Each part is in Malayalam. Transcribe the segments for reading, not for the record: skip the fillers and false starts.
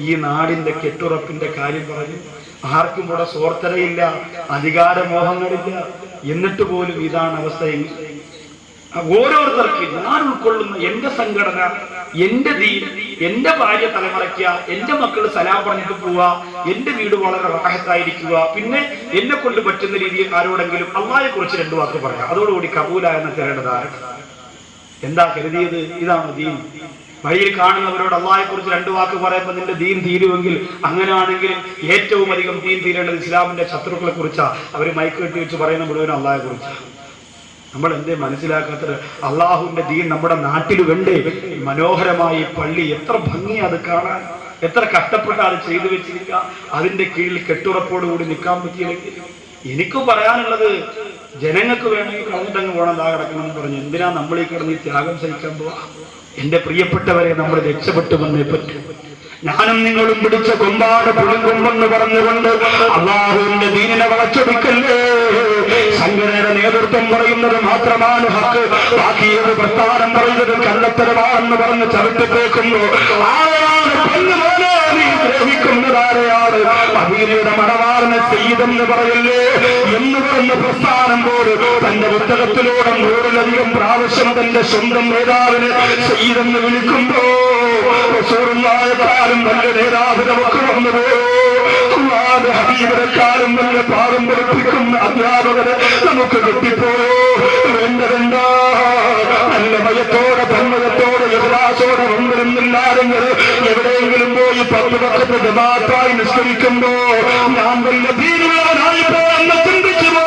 ഈ നാടിന്റെ കെട്ടുറപ്പിന്റെ കാര്യം പറഞ്ഞു. ആർക്കും ഇവിടെ സ്വാർത്ഥതയില്ല, അധികാരമോഹങ്ങളില്ല. എന്നിട്ട് പോലും ഇതാണ് അവസ്ഥയെങ്കിൽ ഓരോരുത്തർക്ക് ഞാൻ ഉൾക്കൊള്ളുന്ന എന്റെ സംഘടന, എന്റെ ദീൻ, എന്റെ ഭാര്യ തലമറയ്ക്കുക, എന്റെ മക്കൾ സലാം പറഞ്ഞിട്ട് പോവുക, എന്റെ വീട് വളരെ റാഹത്തായിരിക്കുക, പിന്നെ എന്നെ കൊണ്ട് പറ്റുന്ന രീതിയിൽ ആരോടെങ്കിലും അള്ളാഹയെ കുറിച്ച് 2 വാക്ക് പറയാം, അതോടുകൂടി കബൂലായെന്ന് തരേണ്ടതാണ്. എന്താ കരുതിയത്? ഇതാണ് ദീൻ. വഴിയിൽ കാണുന്നവരോട് അള്ളാഹയെ കുറിച്ച് 2 വാക്ക് പറയുമ്പോൾ നിന്റെ ദീൻ തീരുമെങ്കിൽ, അങ്ങനെയാണെങ്കിൽ ഏറ്റവും അധികം ദീൻ തീരേണ്ടത് ഇസ്ലാമിന്റെ ശത്രുക്കളെ കുറിച്ചാ. അവർ മൈക്ക് കെട്ടി വെച്ച് പറയുന്ന മുഴുവൻ അള്ളാഹയെ കുറിച്ചാണ്. നമ്മൾ എന്തേ മനസ്സിലാക്കാത്തത്? അള്ളാഹുവിന്റെ ദീൻ നമ്മുടെ നാട്ടിൽ വേണ്ടേ? മനോഹരമായി പള്ളി, എത്ര ഭംഗി അത് കാണാൻ, എത്ര കഷ്ടപ്പെട്ട് അത് ചെയ്തു വെച്ചിരിക്കുക. അതിന്റെ കീഴിൽ കെട്ടുറപ്പോടുകൂടി നിൽക്കാൻ പറ്റിയില്ലെങ്കിൽ എനിക്ക് പറയാനുള്ളത്, ജനങ്ങൾക്ക് വേണമെങ്കിൽ കളഞ്ഞിട്ടങ്ങ് പോകണം, ദാ കിടക്കണമെന്ന് പറഞ്ഞു. എന്തിനാ നമ്മൾ ഈ കിടന്ന് ത്യാഗം സഹിക്കാൻ പോവാ? എന്റെ പ്രിയപ്പെട്ടവരെ, നമ്മൾ രക്ഷപ്പെട്ടു വന്നേ പറ്റൂ. ഞാനും നിങ്ങളും പിടിച്ച കൊമ്പാട് പുളിങ്കൊമ്പെന്ന് പറഞ്ഞുകൊണ്ട് അള്ളാഹുവിന്റെ ദീനിനെ വളച്ചൊടുക്കല്ലേ. സംഘടനയുടെ നേതൃത്വം പറയുന്നത് മാത്രമാണ് ഹക്ക്, ബാക്കിയത് പ്രസ്ഥാനം പറയുന്നത് കള്ളത്തരമാണെന്ന് പറഞ്ഞ് ചവിട്ടിത്തേക്കുന്നു. ആരാണ് പെണ്ണുമോനെ നീ ദ്രോഹിക്കുന്നതാരെയാണ്? അബീലിയുടെ മണവാറിനെ സയ്യിദെന്ന് പറയല്ലേ എന്ന് പറഞ്ഞ പ്രസ്ഥാനം പോലും തന്റെ പുസ്തകത്തിലൂടെ 100-ലധികം പ്രാവശ്യം തന്റെ സ്വന്തം നേതാവിനെ സയ്യിദെന്ന് വിളിക്കുമ്പോ റസൂലുള്ളാഹിയെക്കാളും നല്ല നേതാവ് നമുക്ക് വന്നുപോയോ? അല്ലാഹുവിന്റെ ഹബീബിനെക്കാളും നല്ല പാഠം പഠിപ്പിക്കുന്ന അധ്യാപകരെ നമുക്ക് കിട്ടിപ്പോയോ? വേണ്ടതെന്താ? നല്ല ഭയത്തോടെ, തന്മയത്തോടെ, യഥാസോടെ വന്നിരുന്നില്ലാരെങ്കിൽ എവിടെയെങ്കിലും പോയി 10 വഖത്ത് ജമാഅത്തായി നിസ്കരിക്കുമ്പോ ഞാൻ വല്ല ദീനുള്ളവനായിപ്പോ എന്ന് ചിന്തിച്ചുപോ.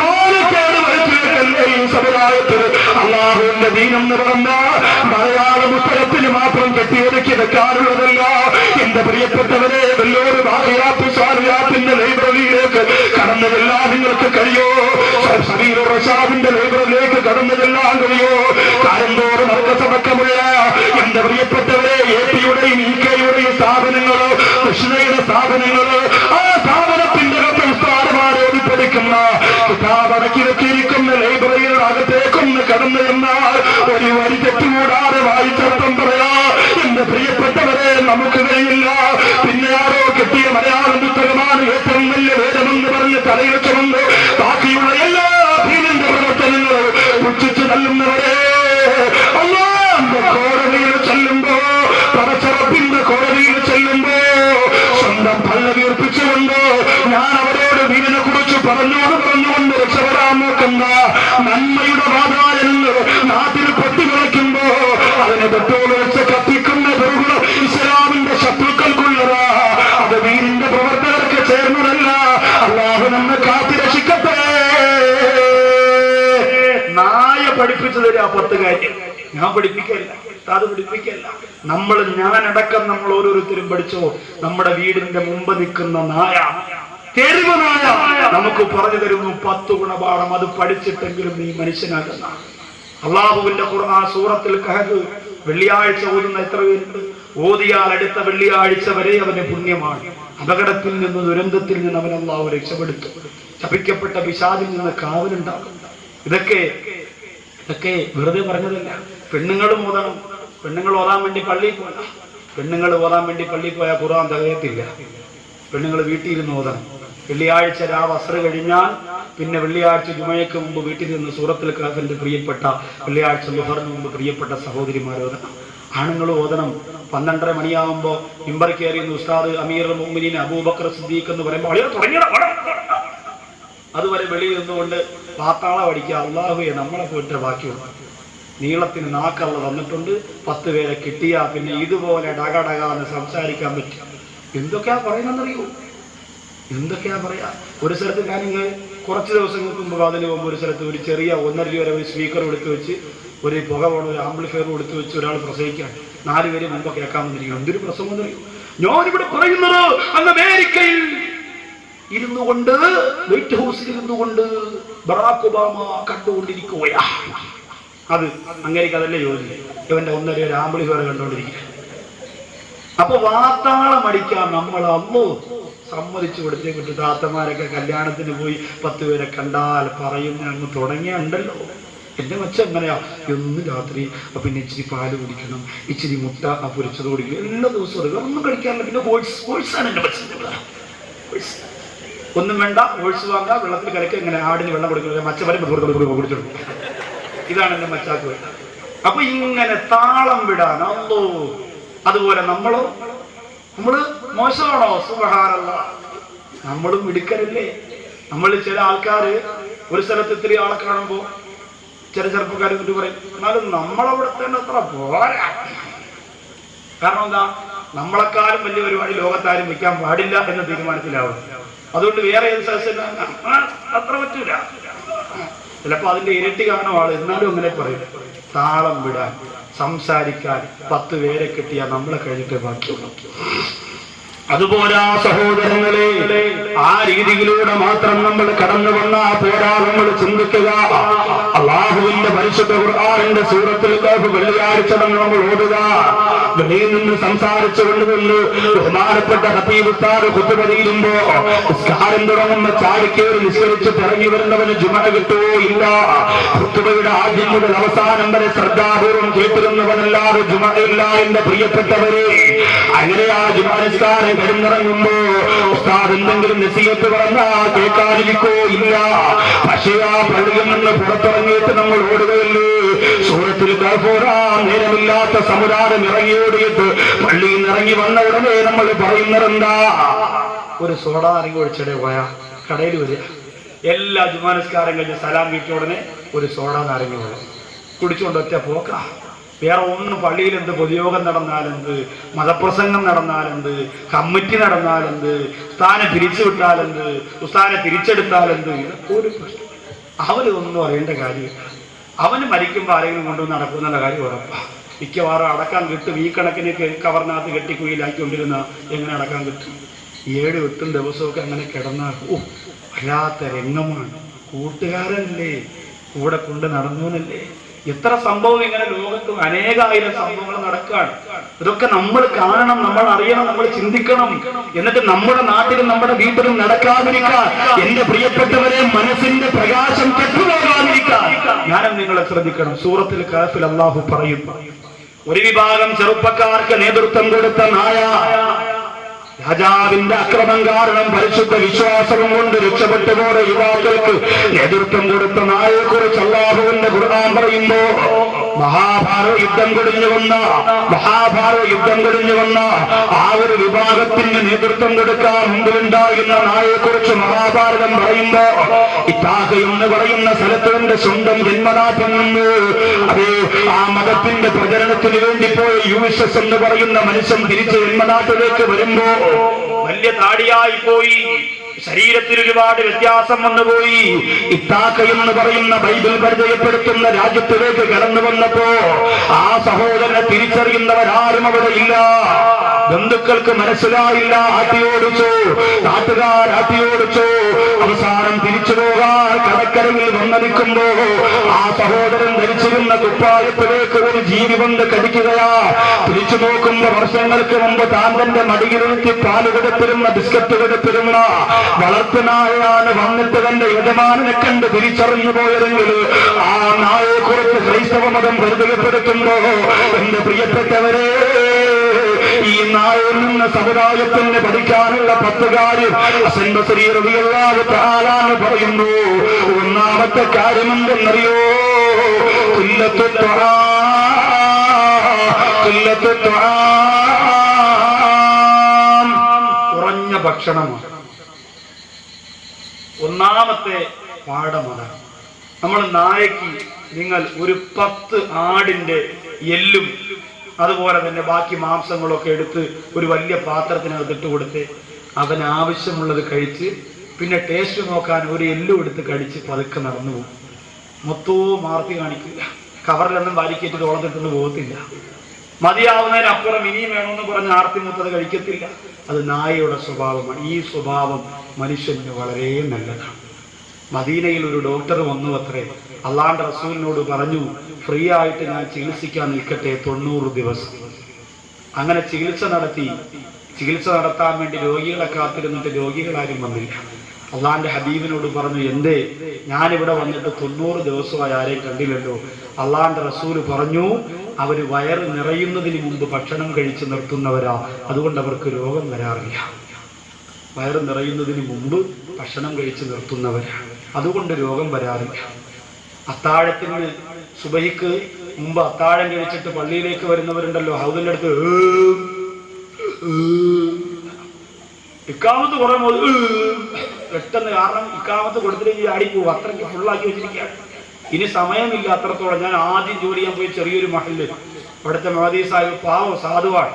മോനക്കേട് വയറ്റിലേക്കല്ലേ ഈ സമുദായത്തിൽ അള്ളാഹുവിന്റെ ദീനെന്ന് പറഞ്ഞ മലയാളം ഉത്തരത്തിന് മാത്രം കെട്ടിയൊതുക്കി വെക്കാനുള്ളതല്ല. എന്റെ പ്രിയപ്പെട്ടവരെ, വല്ലൊരു ബാഹിയാത്തിന്റെ ലൈബ്രറിയിലേക്ക് കടന്നു ചെല്ലാൻ നിങ്ങൾക്ക് കഴിയോ? സബീർ റഷാദിന്റെ ലൈബ്രറിയിലേക്ക് കടന്നു ചെല്ലാൻ കഴിയോ? കാരന്തോട് മർക്കസടക്കമുള്ള എന്റെ പ്രിയപ്പെട്ടവരെ, AP-യുടെയും EK-യുടെയും സ്ഥാപനങ്ങളോ, കൃഷ്ണയുടെ സ്ഥാപനങ്ങളോ, ആ സ്ഥാപനത്തിന്റെ ഉസ്താദുമാരോട് പഠിക്കുന്ന കിതാബടക്കി വെച്ചിരിക്കുന്ന ലൈബ്രറിയുടെ അകത്തേക്കൊന്ന് കടന്നു ചെന്നാൽ ഒരു വരി തെറ്റുകൂടാതെ വായിച്ചർത്ഥം പറയാ. എന്റെ പ്രിയപ്പെട്ടവരെ, നമുക്ക് കഴിയില്ല. പിന്നെ ആരോ കിട്ടിയ മലയാളം പുസ്തകമാണ് ഏറ്റവും വലിയ വേദമെന്ന് പറഞ്ഞ് തലയിൽ ചുമന്ന് ബാക്കിയുള്ള എല്ലാ ദീനിന്റെ പ്രവർത്തനങ്ങളും പുച്ഛിച്ചു തള്ളുന്നവരെ അല്ലാഹുവിന്റെ കോടതിയിൽ ചെല്ലുമ്പോ, പടച്ചറപ്പിന്റെ കോടതിയിൽ ചെല്ലുമ്പോ സ്വന്തം പള്ള വീർപ്പിച്ചുകൊണ്ട് ഞാൻ അവരോട് ദീനിനെ കുറിച്ച് പറഞ്ഞുകൊണ്ട് രക്ഷപ്പെടാൻ നോക്കുന്ന നന്മയുടെ വാതായനെന്ന് നാട്ടിൽ പൊട്ടിമുളയ്ക്കുമ്പോ അതിനെ തൊട്ടോട് വെച്ച് കത്തിക്കുന്ന ദുർഗുണം ഇസ്ലാമിന്റെ ശത്രുക്കൾക്കുള്ളതാ. അത് ദീനിന്റെ പ്രവർത്തകർക്ക് ചേർന്നതല്ല. അല്ലാഹു നമ്മെ കാത്തിരക്ഷിക്കട്ടെ. നായ പഠിപ്പിച്ചു തരാ 10 കാര്യം. ഞാൻ പഠിപ്പിക്കല്ല, അത് പഠിപ്പിക്കല്ല. ഞാനടക്കം നമ്മൾ ഓരോരുത്തരും പഠിച്ചോ. നമ്മുടെ വീടിന്റെ മുമ്പ് നിൽക്കുന്ന നായ, തെരുവ് നായ നമുക്ക് പറഞ്ഞു തരുന്നു 10 ഗുണപാഠം. അത് പഠിച്ചിട്ടെങ്കിലും നീ മനുഷ്യനാകുന്ന. അള്ളാഹുവിന്റെ ഖുർആൻ സൂറത്തുൽ കഹഫ് വെള്ളിയാഴ്ച ഓതുന്ന എത്ര പേരുണ്ട്? ഓതിയാൽ അടുത്ത വെള്ളിയാഴ്ച വരെ അവന് പുണ്യമാണ്. അപകടത്തിൽ നിന്ന്, ദുരന്തത്തിൽ നിന്ന് അവൻ അള്ളാഹു രക്ഷപ്പെടുത്തും. ശപിക്കപ്പെട്ട പിശാചിൽ നിന്ന് കാവലുണ്ടാകും. ഇതൊക്കെ വെറുതെ പറഞ്ഞതല്ല. പെണ്ണുങ്ങളും ഓതണം. പെണ്ണുങ്ങൾ ഓതാൻ വേണ്ടി പള്ളിയിൽ പോകണം. പെണ്ണുങ്ങൾ ഓതാൻ വേണ്ടി പള്ളിയിൽ പോയാൽ ഖുർആൻ തികയത്തില്ല. പെണ്ണുങ്ങൾ വീട്ടിൽ ഇരുന്ന് ഓതണം. വെള്ളിയാഴ്ച രാവ് അസ്ർ കഴിഞ്ഞാൽ പിന്നെ വെള്ളിയാഴ്ച ജുമയ്ക്ക് മുമ്പ് വീട്ടിൽ നിന്ന് സൂറത്തുൽ കഹഫിന്റെ പ്രിയപ്പെട്ട വെള്ളിയാഴ്ച ളുഹറിന് മുമ്പ് പ്രിയപ്പെട്ട സഹോദരിമാർ ഓതണം. ആണുങ്ങൾ ഓതണം. 12:30 മണിയാവുമ്പോ മിമ്പർ കയറി ഉസ്താദ് അമീർ മുഅ്മിനീൻ അബൂബക്കർ സിദ്ദീഖ് എന്ന് പറയുമ്പോൾ അതുവരെ വെളിയിൽ നിന്നുകൊണ്ട് പാത്താള പഠിക്കുക. അള്ളാഹുവെ നമ്മളെ പോയിട്ട് ബാക്കിയുള്ള നീളത്തിന് നാക്കള്ള തന്നിട്ടുണ്ട്. 10 പേരെ കിട്ടിയാ പിന്നെ ഇതുപോലെ ഡകാന്ന് സംസാരിക്കാൻ പറ്റും. എന്തൊക്കെയാ പറയുന്നറിയോ? എന്തൊക്കെയാ പറയാ? ഒരു സ്ഥലത്ത് ഞാനിങ്ങ് കുറച്ച് ദിവസങ്ങൾക്ക് മുമ്പ് അതിന് മുമ്പ് ഒരു സ്ഥലത്ത് ഒരു ചെറിയ 1.5 രൂപ ഒരു സ്പീക്കർ എടുത്തു വെച്ച്, ഒരു പുക പോണ ഒരു ആംപ്ലിഫയർ എടുത്തു വെച്ച് ഒരാൾ പ്രസംഗിക്കാൻ 4 പേര് മുമ്പ് കേൾക്കാൻ വന്നിരിക്കണം. എന്തൊരു പ്രസംഗം അറിയോ? ഞാനിവിടെ പറയുന്നത് അങ്ങ് അമേരിക്കയിൽ ഇരുന്നു കൊണ്ട്, വൈറ്റ് ഹൗസിൽ ഇരുന്നു കൊണ്ട് ബറാക് ഒബാമ കണ്ടുകൊണ്ടിരിക്കുകയാ. അത് അങ്ങേക്ക് അതല്ലേ ജോലി. ഇവന്റെ 1.5 ഒരു ആംപ്ലിഫയർ കണ്ടുകൊണ്ടിരിക്കുക. അപ്പൊ വാർത്താളം അടിക്കാൻ നമ്മൾ അമ്മോ സമ്മതിച്ചു കൊടുത്തേ പറ്റൂ. താത്തമാരൊക്കെ കല്യാണത്തിന് പോയി 10 പേരെ കണ്ടാൽ പറയുന്ന അങ്ങ് തുടങ്ങിയുണ്ടല്ലോ. എൻ്റെ മച്ച എങ്ങനെയാ എന്നും രാത്രി പിന്നെ ഇച്ചിരി പാല് കുടിക്കണം, ഇച്ചിരി മുട്ട പൊരിച്ചത് കുടിക്കണം, എല്ലാ ദിവസവും ഒന്നും കഴിക്കാറില്ല. പിന്നെ ഓട്സാണ് എൻ്റെ മച്ച. ഒന്നും വേണ്ട, ഓട്സ് വാങ്ങാം, വെള്ളത്തിൽ കലക്കി ഇങ്ങനെ ആടിന് വെള്ളം കൊടുക്കുന്നത്, മച്ച വരെ കുടിച്ചോളൂ. ഇതാണ് എൻ്റെ മച്ചാക്ക് വേണ്ട. അപ്പൊ ഇങ്ങനെ താളം വിടാൻ അല്ലോ. അതുപോലെ നമ്മള് മോശമാണോ? സുബ്ഹാനല്ലാഹ്, നമ്മളും മിടുക്കരല്ലേ. നമ്മൾ ചില ആൾക്കാര് ഒരു സ്ഥലത്ത് ഇത്തിരി ആളെ കാണുമ്പോ ചില ചെറുപ്പക്കാർ എന്നിട്ട് പറയും, എന്നാലും നമ്മളവിടെ തന്നെ അത്ര പോരാ. കാരണം എന്താ? നമ്മളെക്കാളും വലിയ പരിപാടി ലോകത്താരും വെക്കാൻ പാടില്ല എന്ന തീരുമാനത്തിലാവും. അതുകൊണ്ട് വേറെ ഏത് സദസ്സിന് അത്ര പറ്റൂല. ചിലപ്പോ അതിന്റെ ഇരട്ടി കാണും ആള്. എന്നാലും അങ്ങനെ പറയും. താളം വിടാൻ, സംസാരിക്കാൻ 10 പേരെ കിട്ടിയാൽ നമ്മളെ കഴിഞ്ഞിട്ട് ബാക്കിയുള്ളൂ. അതുപോലെ സഹോദരങ്ങളെ, ആ രീതിയിലൂടെ മാത്രം നമ്മൾ കടന്നു വന്നാൽ പോരാ. നമ്മൾ ചിന്തിക്കുക, അല്ലാഹുവിന്റെ പരിശുദ്ധ ഖുർആനിന്റെ സൂറത്തുൽ കഹ്ഫ് വെള്ളിയാഴ്ച നമ്മൾ ഓതുക. വെളിയിൽ നിന്ന് സംസാരിച്ചു കൊണ്ടുവന്ന് ബഹുമാനപ്പെട്ട ഖതീബ് ഉസ്താദ് ഖുതുബ ചെയ്യുമ്പോ നിസ്കാരം തുടങ്ങുന്ന ചാടിക്കേറി നിസ്കരിച്ച് ഇറങ്ങി വരുന്നവന് ജുമഅ കിട്ടുമോ? ഇല്ല. ഖുതുബയുടെ ആദ്യം മുതൽ അവസാനം വരെ ശ്രദ്ധാപൂർവം കേട്ടിരുന്നവനല്ലാതെ ജുമഅ ഇല്ല. എന്റെ പ്രിയപ്പെട്ടവരെ, അങ്ങനെ ആ ജുമഅ നിസ്കാരം കിടന്നിറങ്ങുമ്പോ ഉസ്താദ് എന്തെങ്കിലും നസീഹത്ത് പറഞ്ഞാൽ കേൾക്കാതിരിക്കോ? ഇല്ല. പക്ഷേ ആ പള്ളിയിൽ നിന്ന് പുറത്തിറങ്ങിയിട്ട് നമ്മൾ ഓടുകയല്ലേ. സൂറത്തുൽ കഹ്ഫ് ഓതാൻ നേരമില്ലാത്ത സമുദായം ഇറങ്ങിയോടിയിട്ട് പള്ളിയിൽ നിന്ന് ഇറങ്ങി വന്ന ഉടനെ നമ്മൾ പറയുന്നതെന്താ? ഒരു സോഡ ഇറങ്ങി ഒഴിച്ചിടെ പോയാ കടയിൽ വരിക. എല്ലാ ജുമാ നിസ്കാരം കഴിഞ്ഞ് സലാം വീട്ടിയ ഉടനെ ഒരു സോഡ നാരങ്ങ വെള്ളം കുടിച്ചുകൊണ്ട് ഒറ്റ പോക്ക. വേറെ ഒന്നും പള്ളിയിൽ എന്ത് പൊതുയോഗം നടന്നാലെന്ത്, മതപ്രസംഗം നടന്നാലെന്ത്, കമ്മിറ്റി നടന്നാലെന്ത്, ഉസ്താനെ പിരിച്ചുവിട്ടാലെന്ത്, ഉസ്താനെ തിരിച്ചെടുത്താലെന്ത്, ഒരു പ്രശ്നം. അവനൊന്നും അറിയേണ്ട കാര്യമില്ല. അവന് മരിക്കുമ്പോൾ ആരെങ്കിലും കൊണ്ടുവന്ന് നടക്കുന്ന കാര്യം ഉറപ്പാണ്. മിക്കവാറും അടക്കാൻ കിട്ടും. ഈ കണക്കിന് കവറിനകത്ത് കെട്ടിക്കുയിലാക്കിക്കൊണ്ടിരുന്ന എങ്ങനെ അടക്കാൻ കിട്ടും? 7-8 ദിവസമൊക്കെ അങ്ങനെ കിടന്നാൽ വല്ലാത്ത രംഗമാണ്. കൂട്ടുകാരനല്ലേ, കൂടെ കൊണ്ട് നടന്നവനല്ലേ. എത്ര സംഭവം ഇങ്ങനെ ലോകത്ത് അനേകായിരം സംഭവങ്ങൾ നടക്കുകയാണ്. ഇതൊക്കെ നമ്മൾ കാണണം, നമ്മൾ അറിയണം, നമ്മൾ ചിന്തിക്കണം. എന്നിട്ട് നമ്മുടെ നാട്ടിലും നമ്മുടെ വീട്ടിലും നടക്കാതിരിക്കാൻ, എന്റെ പ്രിയപ്പെട്ടവരെ, മനസ്സിന്റെ പ്രകാശം കെട്ടുപോകാതിരിക്കാൻ ഞാനും നിങ്ങളെ ശ്രദ്ധിക്കണം. സൂറത്തുൽ കഹ്ഫിൽ അല്ലാഹു പറയും, ഒരു വിഭാഗം ചെറുപ്പക്കാർക്ക് നേതൃത്വം കൊടുത്ത നായ രാജാവിന്റെ അക്രമം കാരണം പരിശുദ്ധ വിശ്വാസവും കൊണ്ട് രക്ഷപ്പെട്ടുപോയ യുവാക്കൾക്ക് നേതൃത്വം കൊടുത്ത നായയെ കുറിച്ച് അല്ലാഹുവിന്റെ ഖുർആൻ പറയുമ്പോ, മഹാഭാരത യുദ്ധം കഴിഞ്ഞു വന്ന ആ ഒരു വിഭാഗത്തിന് നേതൃത്വം കൊടുക്കാൻ മുമ്പിലുണ്ടായിരുന്ന നായയെ കുറിച്ച് മഹാഭാരതം പറയുമ്പോ, ഇത്താഖ എന്ന് പറയുന്ന സ്ഥലത്തിന്റെ സ്വന്തം ജന്മനാട്ടിൽ നിന്ന് അതേ ആ മതത്തിന്റെ പ്രചരണത്തിന് വേണ്ടി പോയ യൂസസ് എന്ന് പറയുന്ന മനുഷ്യൻ തിരിച്ച് ജന്മനാട്ടിലേക്ക് വരുമ്പോ വലിയ താടിയായി പോയി, ശരീരത്തിൽ ഒരുപാട് വ്യത്യാസം വന്നുപോയി. ഇത്താഖ എന്ന് പറയുന്ന ബൈബിൾ പരിചയപ്പെടുത്തുന്ന രാജ്യത്തിലേക്ക് കടന്നു വന്നപ്പോ ആ സഹോദരനെ തിരിച്ചറിയുന്നവരാരും അവിടെ ഇല്ല. ബന്ധുക്കൾക്ക് മനസ്സിലായില്ല. ആട്ടിയോടിച്ചു, നാട്ടുകാർ ആട്ടിയോടിച്ചു. അവസാനം തിരിച്ചു പോകാൻ കടക്കരയിൽ വന്നടിക്കുമ്പോ ആ സഹോദരൻ ധരിച്ചിരുന്ന കുപ്പായത്തിലേക്ക് ഒരു ജീവി വന്ന് കടിക്കുകയാ. തിരിച്ചു നോക്കുമ്പോ വർഷങ്ങൾക്ക് മുമ്പ് താൻ തന്റെ മടിയിലിരുത്തി പാല് കൊടുത്തിരുന്ന ബിസ്ക്കറ്റ് കൊടുത്തിരുന്ന വളർത്തുനായാണ് വന്നിട്ട് തന്റെ യജമാനെ കണ്ട് തിരിച്ചറിഞ്ഞു പോയതെങ്കിൽ ആ നായെ കുറിച്ച് ക്രൈസ്തവ മതം പരിചയപ്പെടുത്തുമ്പോ എന്റെ പ്രിയപ്പെട്ടവരെ, ഈ നായിൽ നിന്ന് സമുദായത്തിന് പഠിക്കാനുള്ള 10 കാര്യം ഹസൻ ബസരി റളിയല്ലാഹു തആല പറയുന്നു. ഒന്നാമത്തെ കാര്യമെന്തെന്നറിയോ? കുറഞ്ഞ ഭക്ഷണമാണ് ഒന്നാമത്തെ പാഠമാണ്. നമ്മൾ നായക്ക് നിങ്ങൾ ഒരു 10 ആടിന്റെ എല്ലും അതുപോലെ തന്നെ ബാക്കി മാംസങ്ങളൊക്കെ എടുത്ത് ഒരു വലിയ പാത്രത്തിനകത്തിട്ട് കൊടുത്ത് അവന് ആവശ്യമുള്ളത് കഴിച്ച് പിന്നെ ടേസ്റ്റ് നോക്കാൻ ഒരു എല്ലും എടുത്ത് കടിച്ച് പതുക്കെ നടന്നു പോകും. മൊത്തവും മാർത്തി കാണിക്കില്ല. കവറിലൊന്നും വാരിക്കേറ്റ് തോളത്തിട്ടൊന്നും പോകത്തില്ല. മതിയാവുന്നതിനപ്പുറം ഇനിയും വേണമെന്ന് പറഞ്ഞ് ആർത്തി മൂത്തത് കഴിക്കത്തില്ല. അത് നായയുടെ സ്വഭാവമാണ്. ഈ സ്വഭാവം മനുഷ്യന് വളരെ നല്ലതാണ്. മദീനയിൽ ഒരു ഡോക്ടർ വന്നു അത്രേ. അള്ളാന്റെ റസൂലിനോട് പറഞ്ഞു, ഫ്രീ ആയിട്ട് ഞാൻ ചികിത്സിക്കാൻ നിൽക്കട്ടെ 90 ദിവസം. അങ്ങനെ ചികിത്സ നടത്താൻ വേണ്ടി രോഗികളെ കാത്തിരുന്നിട്ട് രോഗികളാരും വന്നില്ല. അള്ളാന്റെ ഹബീബിനോട് പറഞ്ഞു, എന്തേ ഞാനിവിടെ വന്നിട്ട് 90 ദിവസമായി ആരെയും കണ്ടില്ലല്ലോ. അള്ളാന്റെ റസൂല് പറഞ്ഞു, അവര് വയറ് നിറയുന്നതിന് മുമ്പ് ഭക്ഷണം കഴിച്ച് നിർത്തുന്നവരാ, അതുകൊണ്ട് അവർക്ക് രോഗം വരാറില്ല. വയറ് നിറയുന്നതിന് മുമ്പ് ഭക്ഷണം കഴിച്ച് നിർത്തുന്നവരാണ്, അതുകൊണ്ട് രോഗം വരാറില്ല. അത്താഴത്തിന് സുബഹിക്ക് മുമ്പ് അത്താഴം കഴിച്ചിട്ട് പള്ളിയിലേക്ക് വരുന്നവരുണ്ടല്ലോ, ഹൗദിന്റെ അടുത്ത് ഇക്കാമത്ത് കുറെ പെട്ടെന്ന്, കാരണം ഇക്കാമത്ത് കൊടുത്തിട്ട് ആടിപ്പോവും, അത്രയ്ക്ക് ഫുള്ളാക്കി വെച്ചിരിക്കുകയാണ്. ഇനി സമയമില്ല അത്രത്തോളം. ഞാൻ ആദ്യം ജോലി ചെയ്യാൻ പോയി ചെറിയൊരു മഹല്ല്, അവിടുത്തെ മഹദി സാഹിബ് പാവം സാധുവാണ്,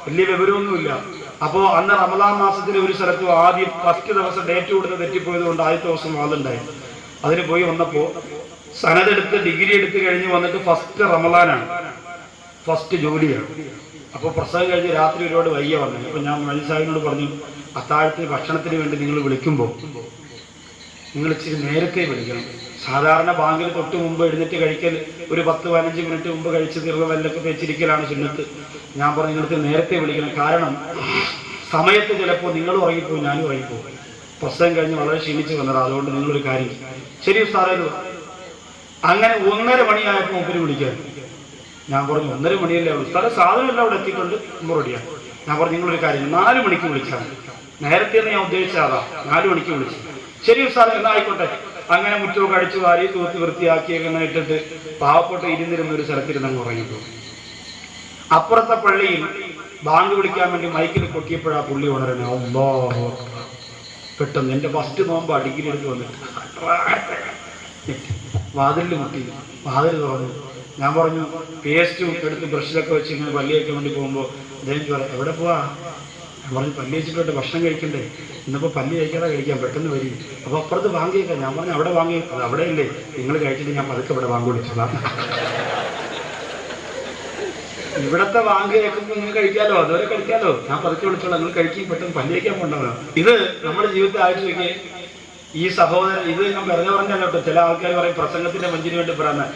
വലിയ വിവരമൊന്നുമില്ല. അപ്പോ അന്ന് റമദാൻ മാസത്തിലെ ഒരു സ്ഥലത്ത് ആദ്യം ഫസ്റ്റ് ദിവസം ഡേറ്റ് കൊടുത്ത് തെറ്റിപ്പോയത് കൊണ്ട് ആദ്യത്തെ ദിവസം വാദമുണ്ടായി. അതിന് പോയി വന്നപ്പോ സനതെടുത്ത് ഡിഗ്രി എടുത്ത് കഴിഞ്ഞ് വന്നിട്ട് ഫസ്റ്റ് റമദാനാണ്, ഫസ്റ്റ് ജോലിയാണ്. അപ്പൊ പ്രസവം കഴിഞ്ഞ് രാത്രി ഒരുപാട് വയ്യ വന്നു. അപ്പൊ ഞാൻ മഹദി സാഹിബിനോട് പറഞ്ഞു, അത്താഴത്തിന് ഭക്ഷണത്തിന് വേണ്ടി നിങ്ങൾ വിളിക്കുമ്പോൾ നിങ്ങൾ ഇച്ചിരി നേരത്തെ വിളിക്കണം. സാധാരണ ബാങ്കിൽ തൊട്ട് മുമ്പ് എഴുന്നേറ്റ് കഴിക്കൽ ഒരു 10-15 മിനിറ്റ് മുമ്പ് കഴിച്ച് തീർന്ന വല്ലൊക്കെ വെച്ചിരിക്കലാണ് സുന്നത്ത്. ഞാൻ പറഞ്ഞു, നിങ്ങൾക്ക് നേരത്തെ വിളിക്കണം, കാരണം സമയത്ത് ചിലപ്പോൾ നിങ്ങൾ ഉറങ്ങിപ്പോയി, ഞാനും ഉറങ്ങിപ്പോയി. പ്രസവം കഴിഞ്ഞ് വളരെ ക്ഷീണിച്ച് വന്നത്, അതുകൊണ്ട് നിങ്ങളൊരു കാര്യം. ശരി സാറേ. അങ്ങനെ 1:30 മണിയായപ്പോൾ മുമ്പിൽ വിളിക്കാൻ. ഞാൻ പറഞ്ഞു, 1:30 മണിയല്ലേ ഉള്ളൂ സാറേ, സാധനം എല്ലാം അവിടെ എത്തിക്കൊണ്ട് മുമ്പ് റെഡിയാണ്. ഞാൻ പറഞ്ഞു, നിങ്ങളൊരു കാര്യം 4 മണിക്ക് വിളിച്ചാൽ മതി. നേരത്തെ ഞാൻ ഉദ്ദേശിച്ചതാ, 4 മണിക്ക് വിളിച്ചു. ശരി സാറേ, എന്നാ ആയിക്കോട്ടെ. അങ്ങനെ മുറ്റമൊക്കെ അടിച്ചു വാരി തൂത്ത് വൃത്തിയാക്കിയൊക്കെ ഇട്ടിട്ട് പാവപ്പെട്ട് ഇരുന്നിരുന്ന ഒരു സ്ഥലത്തിരുന്ന് ഉറങ്ങിപ്പോയി. അപ്പുറത്തെ പള്ളിയിൽ ബാങ്ക് വിളിക്കാൻ വേണ്ടി മൈക്കിൽ കൊട്ടിയപ്പോഴാ പുള്ളി ഉണരണേ. അല്ലാഹു അക്ബർ. പെട്ടെന്ന് എന്റെ ഫസ്റ്റ് നോമ്പ് ഡിഗ്രി എടുത്ത് വന്നിട്ട് വാതിലിൽ മുട്ടി, വാതിൽ തുറന്നു. ഞാൻ പറഞ്ഞു, പേസ്റ്റും എടുത്ത് ബ്രഷിലൊക്കെ വെച്ച് ഇങ്ങനെ പല്ലിയൊക്കെ വേണ്ടി പോകുമ്പോൾ അദ്ദേഹം പറയാം, എവിടെ പോവാ? ഞാൻ പറഞ്ഞു, പല്ലി വെച്ചിട്ട് ഭക്ഷണം കഴിക്കണ്ടേ, ഇന്നിപ്പോൾ പല്ലി കഴിക്കാതെ കഴിക്കാം, പെട്ടെന്ന് വരും. അപ്പോൾ അപ്പുറത്ത് വാങ്ങി കഴിക്കാം. ഞാൻ പറഞ്ഞു, അവിടെ വാങ്ങി, അത് അവിടെ ഇല്ലേ, നിങ്ങൾ കഴിച്ചിട്ട് ഞാൻ പതുക്കെ ഇവിടെ വാങ്ങി വിളിച്ചോളാം. ഇവിടത്തെ വാങ്ങി കേൾക്കുമ്പോൾ നിങ്ങൾ കഴിക്കാലോ, അതുവരെ കഴിക്കാലോ, ഞാൻ പതുക്കെ വിളിച്ചോളാം, നിങ്ങൾ കഴിക്കും, പെട്ടെന്ന് പല്ലി കഴിക്കാൻ പോകണ്ടതാണ്. ഇത് നമ്മുടെ ജീവിതത്തിൽ ആഴ്ച വയ്ക്കേ ഈ സഹോദരൻ, ഇത് ഞാൻ വെറുതെ പറഞ്ഞല്ലോ കേട്ടോ. ചില ആൾക്കാർ പറയും പ്രസംഗത്തിന്റെ മഞ്ചിന് വേണ്ടി പറയുന്നത്.